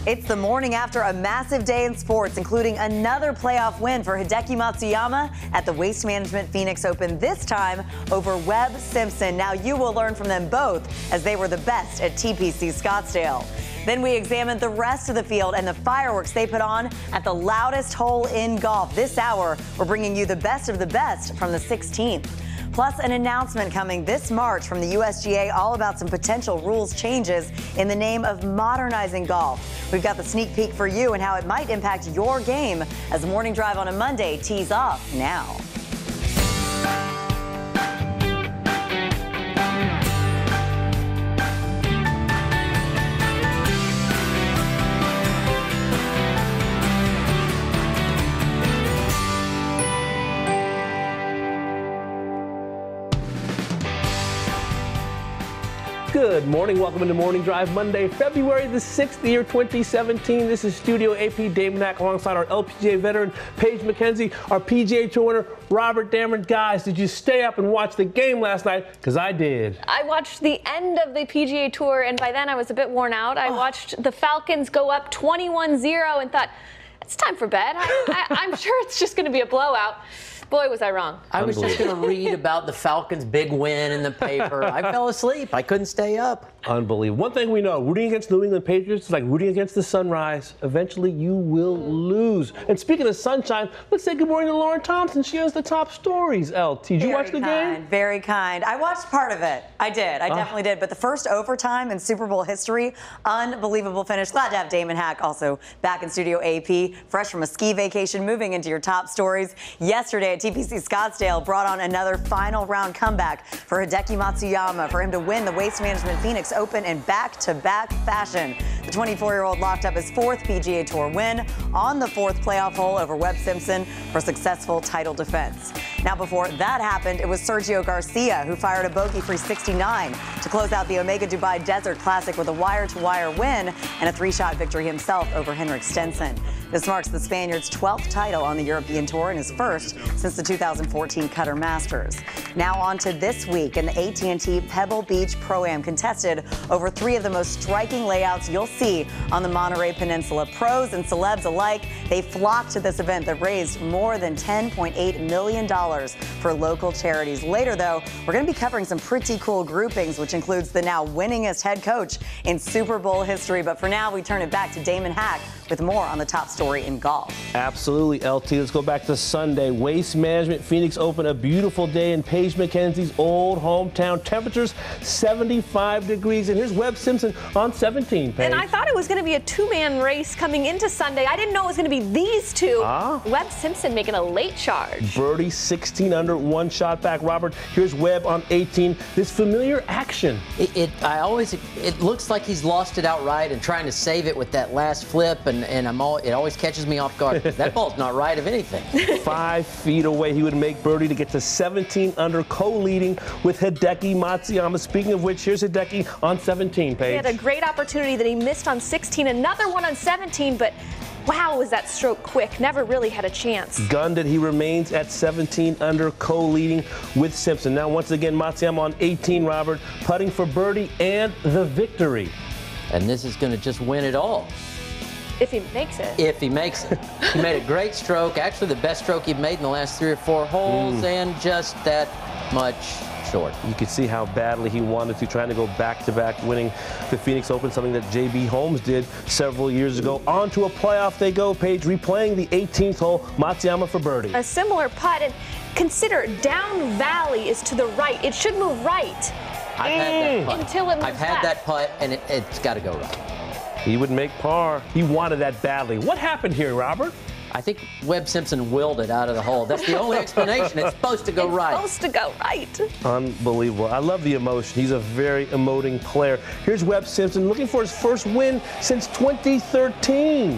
It's the morning after a massive day in sports, including another playoff win for Hideki Matsuyama at the Waste Management Phoenix Open, this time over Webb Simpson. Now you will learn from them both as they were the best at TPC Scottsdale. Then we examined the rest of the field and the fireworks they put on at the loudest hole in golf. This hour, we're bringing you the best of the best from the 16th. Plus, an announcement coming this March from the USGA all about some potential rules changes in the name of modernizing golf. We've got the sneak peek for you and how it might impact your game as the morning drive on a Monday tees off now. Good morning. Welcome into Morning Drive Monday, February the 6th, the year 2017. This is Studio AP Damon Hack alongside our LPGA veteran, Paige McKenzie, our PGA Tour winner, Robert Dameron. Guys, did you stay up and watch the game last night? Because I did. I watched the end of the PGA Tour, and by then I was a bit worn out. I watched the Falcons go up 21-0 and thought, it's time for bed. I'm sure it's just going to be a blowout. Boy, was I wrong. I was just going to read about the Falcons' big win in the paper. I fell asleep. I couldn't stay up. Unbelievable. One thing we know, rooting against New England Patriots is like rooting against the sunrise. Eventually, you will lose. And speaking of sunshine, let's say good morning to Lauren Thompson. She has the top stories, LT. Did you watch the game? Very kind. I watched part of it. I did. I definitely did. But the first overtime in Super Bowl history, unbelievable finish. Glad to have Damon Hack also back in Studio AP, fresh from a ski vacation, moving into your top stories. Yesterday at TPC Scottsdale brought on another final round comeback for Hideki Matsuyama for him to win the Waste Management Phoenix Open in back-to-back fashion. The 24-year-old locked up his fourth PGA Tour win on the fourth playoff hole over Webb Simpson for successful title defense. Now, before that happened, it was Sergio Garcia who fired a bogey-free 69 to close out the Omega Dubai Desert Classic with a wire-to-wire win and a three-shot victory himself over Henrik Stenson. This marks the Spaniard's 12th title on the European Tour and his first since the 2014 Qatar Masters. Now on to this week, and the AT&T Pebble Beach Pro-Am contested over three of the most striking layouts you'll see on the Monterey Peninsula. Pros and celebs alike, they flocked to this event that raised more than $10.8 million for local charities. Later, though, we're going to be covering some pretty cool groupings, which includes the now winningest head coach in Super Bowl history. But for now, we turn it back to Damon Hack with more on the top story in golf. Absolutely, LT. Let's go back to Sunday. Waste Management Phoenix Open, a beautiful day in Paige McKenzie's old hometown. Temperatures 75 degrees. And here's Webb Simpson on 17, Paige. And I thought it was going to be a two-man race coming into Sunday. I didn't know it was going to be these two. Webb Simpson making a late charge. Birdie 16 under, one shot back. Robert, here's Webb on 18. This familiar action. It looks like he's lost it outright and trying to save it with that last flip, and it always catches me off guard. That ball's not right of anything. 5 feet away, he would make birdie to get to 17 under, co-leading with Hideki Matsuyama. Speaking of which, here's Hideki on 17, Paige. He had a great opportunity that he missed on 16, another one on 17, but wow, was that stroke quick. Never really had a chance. Gunned it. He remains at 17 under, co-leading with Simpson. Now, once again, Matsuyama on 18, Robert, putting for birdie and the victory. And this is going to just win it all. If he makes it. If he makes it. He made a great stroke, actually the best stroke he made in the last 3 or 4 holes, and just that much short. You could see how badly he wanted to, trying to go back-to-back, winning the Phoenix Open, something that J.B. Holmes did several years ago. On to a playoff they go, Paige, replaying the 18th hole, Matsuyama for birdie. A similar putt, and consider down valley is to the right. It should move right. I've had that putt. Until it moves I've had left. that putt, and it's got to go right. He would make par. He wanted that badly. What happened here, Robert? I think Webb Simpson willed it out of the hole. That's the only explanation. It's supposed to go right. It's supposed to go right. Unbelievable. I love the emotion. He's a very emoting player. Here's Webb Simpson looking for his first win since 2013.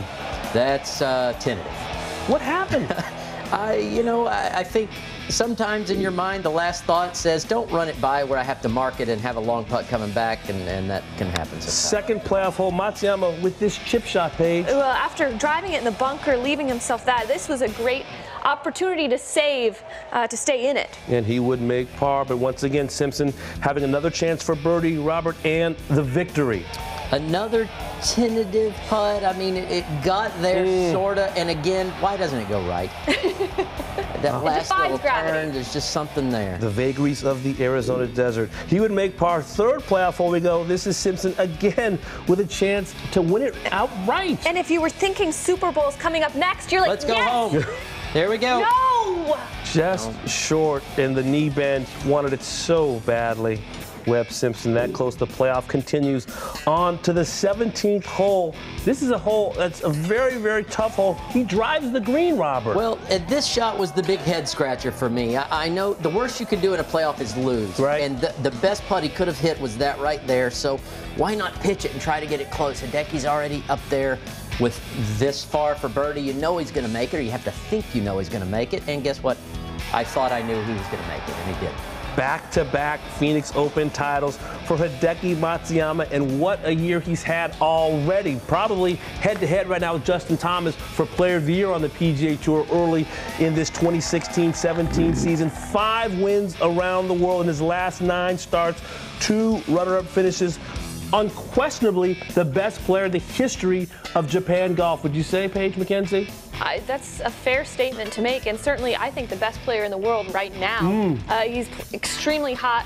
That's tentative. What happened? I think sometimes in your mind the last thought says don't run it by where I have to mark it and have a long putt coming back, and that can happen sometimes. Second playoff hole, Matsuyama with this chip shot, Paige. Well, after driving it in the bunker, leaving himself this was a great opportunity to save, to stay in it. And he would make par, but once again, Simpson having another chance for birdie, Robert, and the victory. Another tentative putt. I mean, it got there, sorta, and again, why doesn't it go right? That last little turn, there's just something there. The vagaries of the Arizona desert. He would make par third playoff before we go. This is Simpson again with a chance to win it outright. And if you were thinking Super Bowl's coming up next, you're like, let's go yes! home. There we go. No! Just short, and the knee bend wanted it so badly. Webb Simpson that close. The playoff continues on to the 17th hole. This is a hole that's a very, very tough hole. He drives the green, Robert. Well, this shot was the big head scratcher for me. I know the worst you could do in a playoff is lose. Right. And the best putt he could have hit was that right there. So why not pitch it and try to get it close? Hideki's already up there with this far for birdie. You know he's going to make it, or you have to think you know he's going to make it. And guess what? I thought I knew he was going to make it, and he did. Back-to-back Phoenix Open titles for Hideki Matsuyama, and what a year he's had already. Probably head-to-head right now with Justin Thomas for Player of the Year on the PGA Tour early in this 2016-17 season. 5 wins around the world in his last 9 starts, 2 runner-up finishes. Unquestionably the best player in the history of Japan golf. Would you say, Paige McKenzie? That's a fair statement to make, and certainly I think the best player in the world right now. He's extremely hot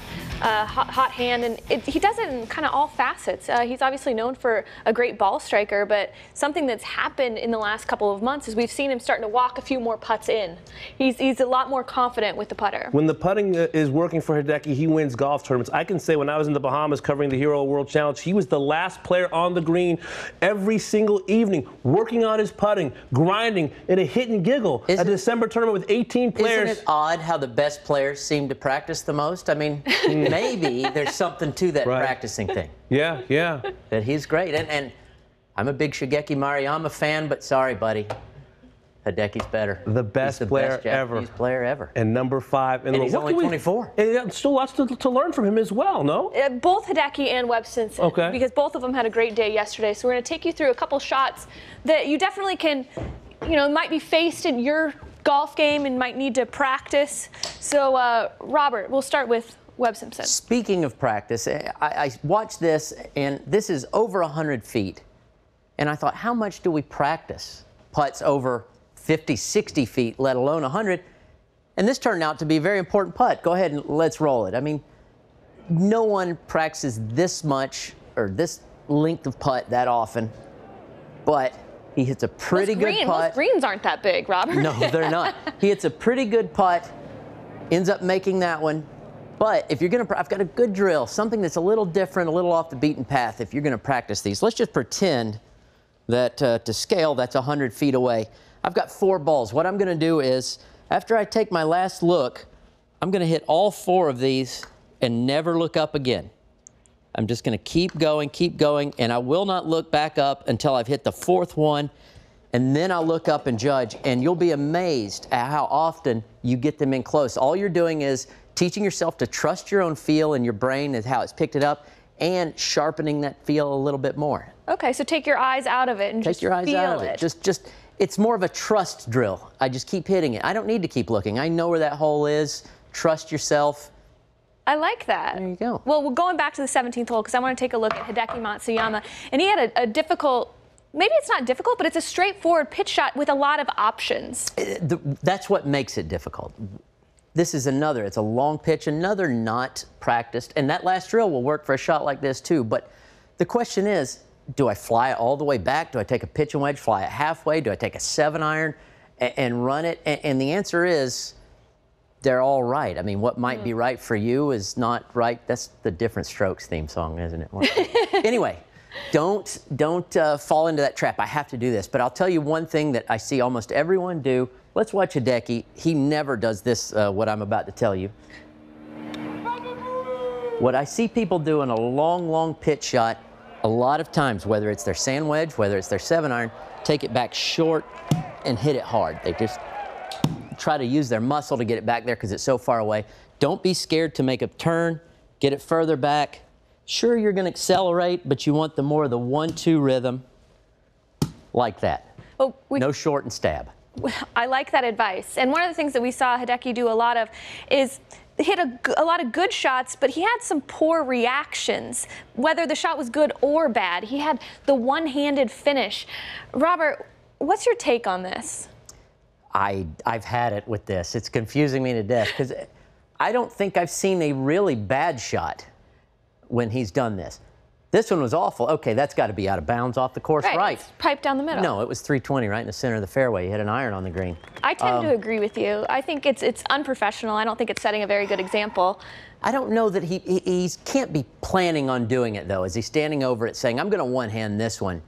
hand, and he does it in kind of all facets. He's obviously known for a great ball striker, but something that's happened in the last couple of months is we've seen him starting to walk a few more putts in. He's a lot more confident with the putter. When the putting is working for Hideki, he wins golf tournaments. I can say when I was in the Bahamas covering the Hero World Challenge, he was the last player on the green every single evening, working on his putting, grinding in a hit and giggle. A December tournament with 18 players. Isn't it odd how the best players seem to practice the most? I mean, maybe there's something to that practicing thing. Yeah, yeah. That he's great. And I'm a big Shigeki Maruyama fan, but sorry, buddy. Hideki's better. The best player ever. Japanese player ever. And number 5 in the world. He's only 24. And still lots to learn from him as well, no? Both Hideki and Webb Simpson. Okay. Because both of them had a great day yesterday. So we're going to take you through a couple shots that you definitely can, might be faced in your golf game and might need to practice. So, Robert, we'll start with Webb Simpson. Speaking of practice, I watched this, and this is over 100 feet. And I thought, how much do we practice putts over 50, 60 feet, let alone 100? And this turned out to be a very important putt. Go ahead and let's roll it. I mean, no one practices this much or this length of putt that often, but he hits a pretty good putt. Most greens aren't that big, Robert. No, they're not. He hits a pretty good putt, ends up making that one. But if you're going to, I've got a good drill, something that's a little different, a little off the beaten path if you're going to practice these. Let's just pretend that to scale, that's 100 feet away. I've got 4 balls. What I'm going to do is, after I take my last look, I'm going to hit all 4 of these and never look up again. I'm just going to keep going, and I will not look back up until I've hit the 4th one, and then I'll look up and judge, and you'll be amazed at how often you get them in close. All you're doing is teaching yourself to trust your own feel and your brain and how it's picked it up, and sharpening that feel a little bit more. Okay, so take your eyes out of it and just feel it. Take your eyes out of it. Just it's more of a trust drill. I just keep hitting it. I don't need to keep looking. I know where that hole is. Trust yourself. I like that. There you go. Well, we're going back to the 17th hole because I want to take a look at Hideki Matsuyama. And he had a difficult, maybe it's not difficult, but it's a straightforward pitch shot with a lot of options. That's what makes it difficult. This is another. It's a long pitch, another not practiced. And that last drill will work for a shot like this too. But the question is, do I fly it all the way back? Do I take a pitch and wedge, fly it halfway? Do I take a 7-iron and run it? And the answer is, they're all right. I mean, what might be right for you is not right. That's the Different Strokes theme song, isn't it? Anyway, don't fall into that trap. I have to do this. But I'll tell you one thing that I see almost everyone do. Let's watch Hideki. He never does this, what I'm about to tell you. What I see people do in a long, long pitch shot, a lot of times, whether it's their sand wedge, whether it's their 7-iron, take it back short and hit it hard. They just try to use their muscle to get it back there because it's so far away. Don't be scared to make a turn, get it further back. Sure, you're going to accelerate, but you want the more of the 1-2 rhythm like that. Well, no short and stab. I like that advice. And one of the things that we saw Hideki do a lot of is hit a lot of good shots, but he had some poor reactions, whether the shot was good or bad. He had the one-handed finish. Robert, what's your take on this? I've had it with this. It's confusing me to death because I don't think I've seen a really bad shot when he's done this. This one was awful. Okay, that's got to be out of bounds off the course, right? It's piped down the middle. No, it was 320 right in the center of the fairway. He had an iron on the green. I tend to agree with you. I think it's unprofessional. I don't think it's setting a very good example. I don't know that he can't be planning on doing it, though. Is he standing over it saying, I'm going to one-hand this one?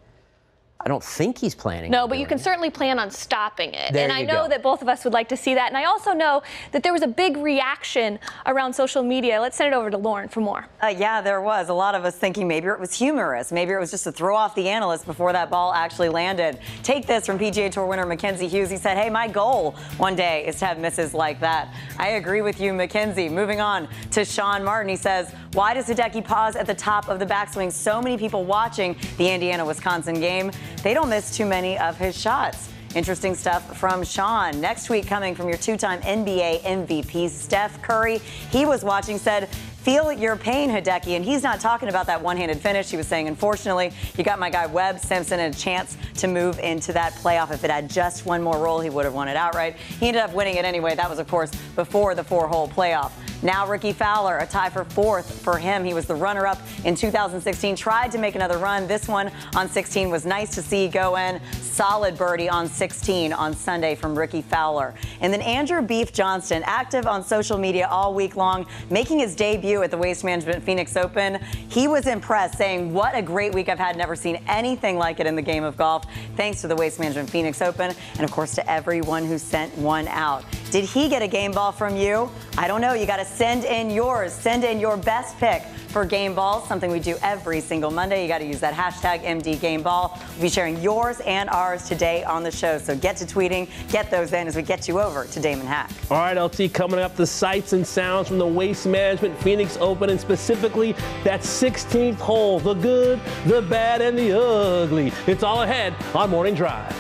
I don't think he's planning. No, but you can certainly plan on stopping it. There and I you know go. that both of us would like to see that. And I also know that there was a big reaction around social media. Let's send it over to Lauren for more. Yeah, there was. A lot of us thinking maybe it was humorous. Maybe it was just to throw off the analysts before that ball actually landed. Take this from PGA Tour winner Mackenzie Hughes. He said, hey, my goal one day is to have misses like that. I agree with you, Mackenzie. Moving on to Sean Martin. He says, why does Hideki pause at the top of the backswing? So many people watching the Indiana-Wisconsin game. They don't miss too many of his shots. Interesting stuff from Sean. Next week, coming from your two-time NBA MVP, Steph Curry. He was watching, said, feel your pain, Hideki. And he's not talking about that one-handed finish. He was saying, unfortunately, you got my guy Webb Simpson and a chance to move into that playoff. If it had just one more roll, he would have won it outright. He ended up winning it anyway. That was, of course, before the four-hole playoff. Now Ricky Fowler, a tie for fourth for him. He was the runner-up in 2016, tried to make another run. This one on 16 was nice to see go in. Solid birdie on 16 on Sunday from Ricky Fowler. And then Andrew Beef Johnston, active on social media all week long, making his debut at the Waste Management Phoenix Open. He was impressed, saying, what a great week I've had. Never seen anything like it in the game of golf. Thanks to the Waste Management Phoenix Open, and of course to everyone who sent one out. Did he get a game ball from you? I don't know. You got to send in yours. Send in your best pick for game balls, something we do every single Monday. You got to use that hashtag MDGameBall. We'll be sharing yours and ours today on the show. So get to tweeting, get those in as we get you over to Damon Hack. All right, LT, coming up, the sights and sounds from the Waste Management Phoenix Open, and specifically that 16th hole, the good, the bad, and the ugly. It's all ahead on Morning Drive.